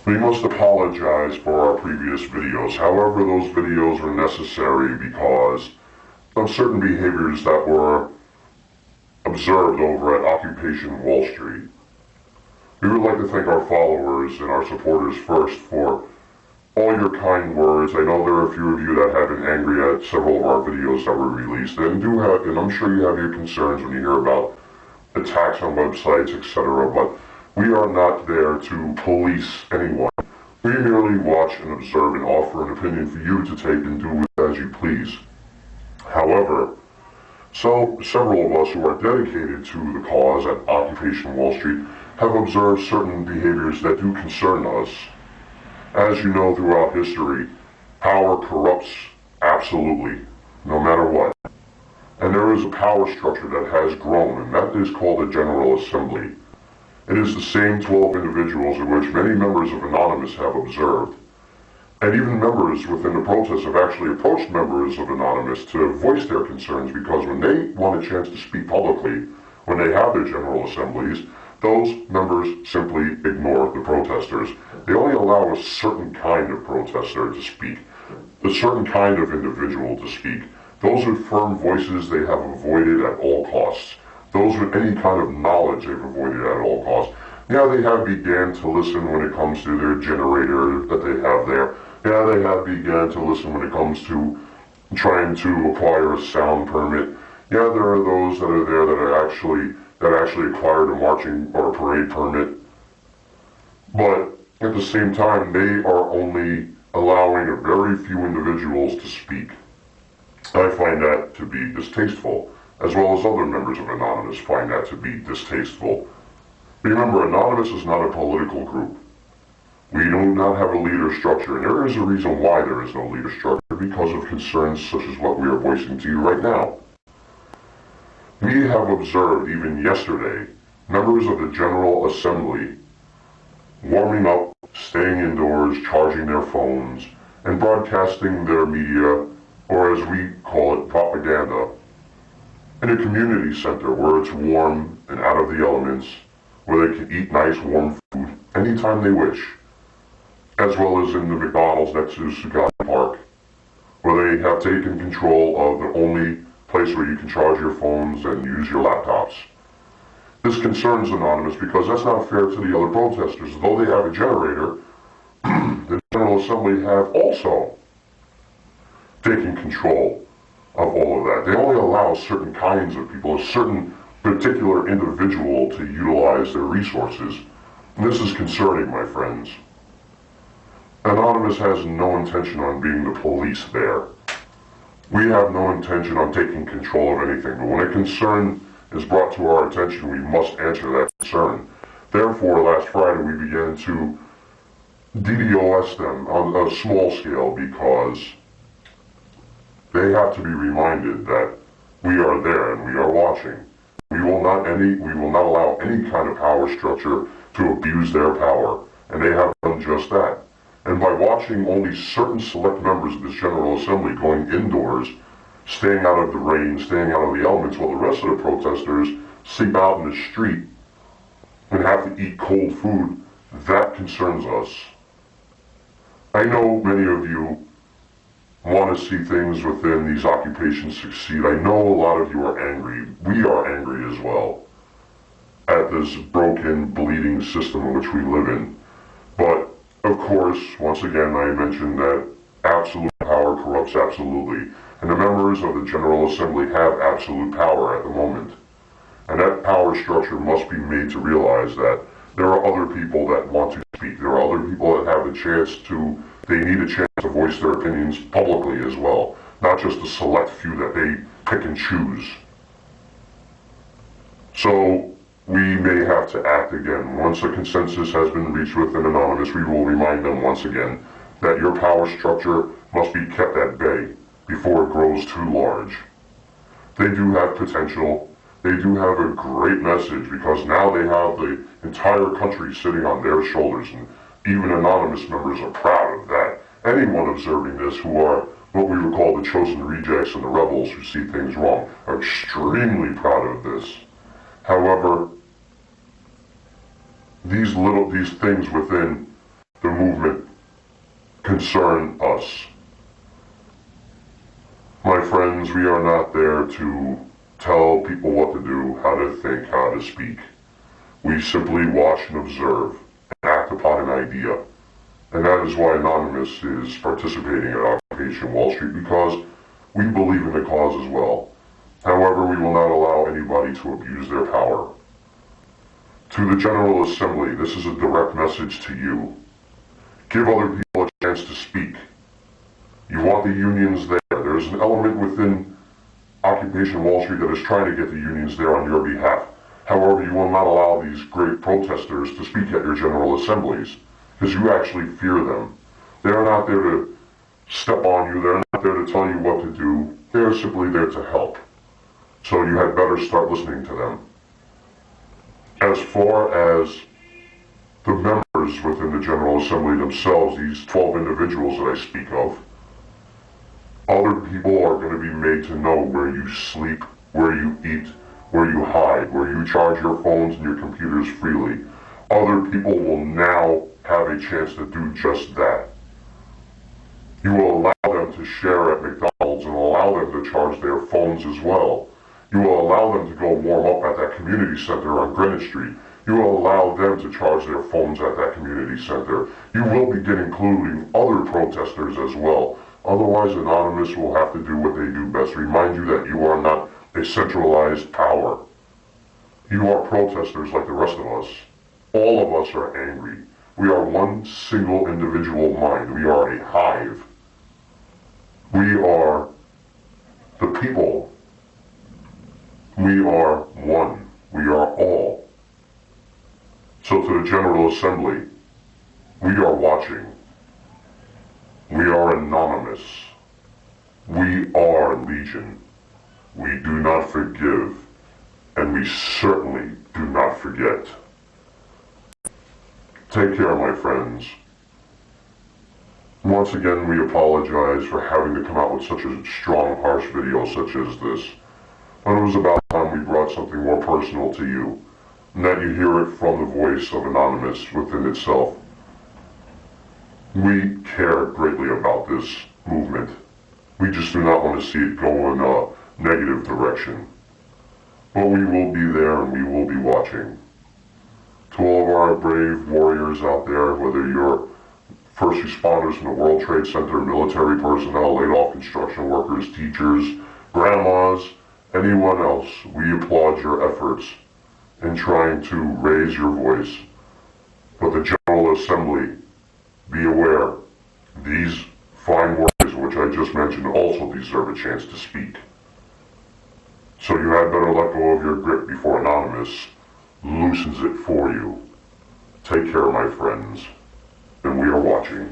We must apologize for our previous videos. However, those videos were necessary because of certain behaviors that were observed over at Occupation Wall Street. We would like to thank our followers and our supporters first for all your kind words. I know there are a few of you that have been angry at several of our videos that were released, and I'm sure you have your concerns when you hear about attacks on websites, etc., but we are not there to police anyone. We merely watch and observe and offer an opinion for you to take and do with as you please. However, several of us who are dedicated to the cause at Occupation Wall Street have observed certain behaviors that do concern us. As you know, throughout history, power corrupts absolutely, no matter what. And there is a power structure that has grown, and that is called a General Assembly. It is the same 12 individuals in which many members of Anonymous have observed. And even members within the protests have actually approached members of Anonymous to voice their concerns, because when they want a chance to speak publicly, when they have their General Assemblies, those members simply ignore the protesters. They only allow a certain kind of protester to speak, a certain kind of individual to speak. Those with firm voices they have avoided at all costs. Those with any kind of knowledge they've avoided at all costs. Yeah, they have began to listen when it comes to their generator that they have there. Yeah, they have began to listen when it comes to trying to acquire a sound permit. Yeah, there are those that are there that actually acquired a marching or a parade permit. But at the same time, they are only allowing a very few individuals to speak. I find that to be distasteful, as well as other members of Anonymous find that to be distasteful. Remember, Anonymous is not a political group. We do not have a leader structure, and there is a reason why there is no leader structure, because of concerns such as what we are voicing to you right now. We have observed, even yesterday, members of the General Assembly warming up, staying indoors, charging their phones, and broadcasting their media, or as we call it, propaganda, in a community center where it's warm and out of the elements, where they can eat nice warm food anytime they wish, as well as in the McDonald's next to Sugati Park, where they have taken control of the only place where you can charge your phones and use your laptops. This concerns Anonymous because that's not fair to the other protesters. Though they have a generator, the General Assembly have also taken control of all of that. They only allow certain kinds of people, a certain particular individual to utilize their resources. And this is concerning, my friends. Anonymous has no intention on being the police there. We have no intention on taking control of anything, but when a concern is brought to our attention, we must answer that concern. Therefore, last Friday we began to DDoS them on a small scale because they have to be reminded that we are there and we are watching. We will not allow any kind of power structure to abuse their power, and they have done just that. And by watching only certain select members of this General Assembly going indoors, staying out of the rain, staying out of the elements, while the rest of the protesters sleep out in the street and have to eat cold food, that concerns us. I know many of you want to see things within these occupations succeed. I know a lot of you are angry. We are angry as well at this broken, bleeding system in which we live in. But of course, once again, I mentioned that absolute power corrupts absolutely, and the members of the General Assembly have absolute power at the moment. And that power structure must be made to realize that there are other people that want to speak. There are other people that have the chance to, they need a chance to voice their opinions publicly as well, not just a select few that they pick and choose. So, we may have to act again. Once a consensus has been reached within Anonymous, we will remind them once again that your power structure must be kept at bay before it grows too large. They do have potential. They do have a great message because now they have the entire country sitting on their shoulders, and even Anonymous members are proud of that. Anyone observing this who are what we would call the chosen rejects and the rebels who see things wrong are extremely proud of this. However, these things within the movement concern us. My friends, we are not there to tell people what to do, how to think, how to speak. We simply watch and observe and act upon an idea. And that is why Anonymous is participating at Occupation Wall Street, because we believe in the cause as well. However, we will not allow anybody to abuse their power. To the General Assembly, this is a direct message to you. Give other people a chance to speak. You want the unions there. There's an element within Occupation Wall Street that is trying to get the unions there on your behalf. However, you will not allow these great protesters to speak at your General Assemblies, because you actually fear them. They are not there to step on you. They're not there to tell you what to do. They are simply there to help. So you had better start listening to them. As far as the members within the General Assembly themselves, these 12 individuals that I speak of, other people are going to be made to know where you sleep, where you eat, where you hide, where you charge your phones and your computers freely. Other people will now have a chance to do just that. You will allow them to share at McDonald's and allow them to charge their phones as well. You will allow them to go warm up at that community center on Greenwich Street. You will allow them to charge their phones at that community center. You will begin including other protesters as well. Otherwise, Anonymous will have to do what they do best. Remind you that you are not a centralized power. You are protesters like the rest of us. All of us are angry. We are one single individual mind. We are a hive. We are the people. We are one. We are all. So to the General Assembly, we are watching. We are anonymous. We are legion. We do not forgive, and we certainly do not forget. Take care, my friends. Once again, we apologize for having to come out with such a strong, harsh video such as this. But it was about time we brought something more personal to you, and that you hear it from the voice of Anonymous within itself. We care greatly about this movement. We just do not want to see it go in a negative direction. But we will be there and we will be watching. To all of our brave warriors out there, whether you're first responders from the World Trade Center, military personnel, laid-off construction workers, teachers, grandmas, anyone else, we applaud your efforts in trying to raise your voice. But the General Assembly, be aware, these fine warriors, which I just mentioned, also deserve a chance to speak. So you had better let go of your grip before Anonymous loosens it for you. Take care, my friends, and we are watching.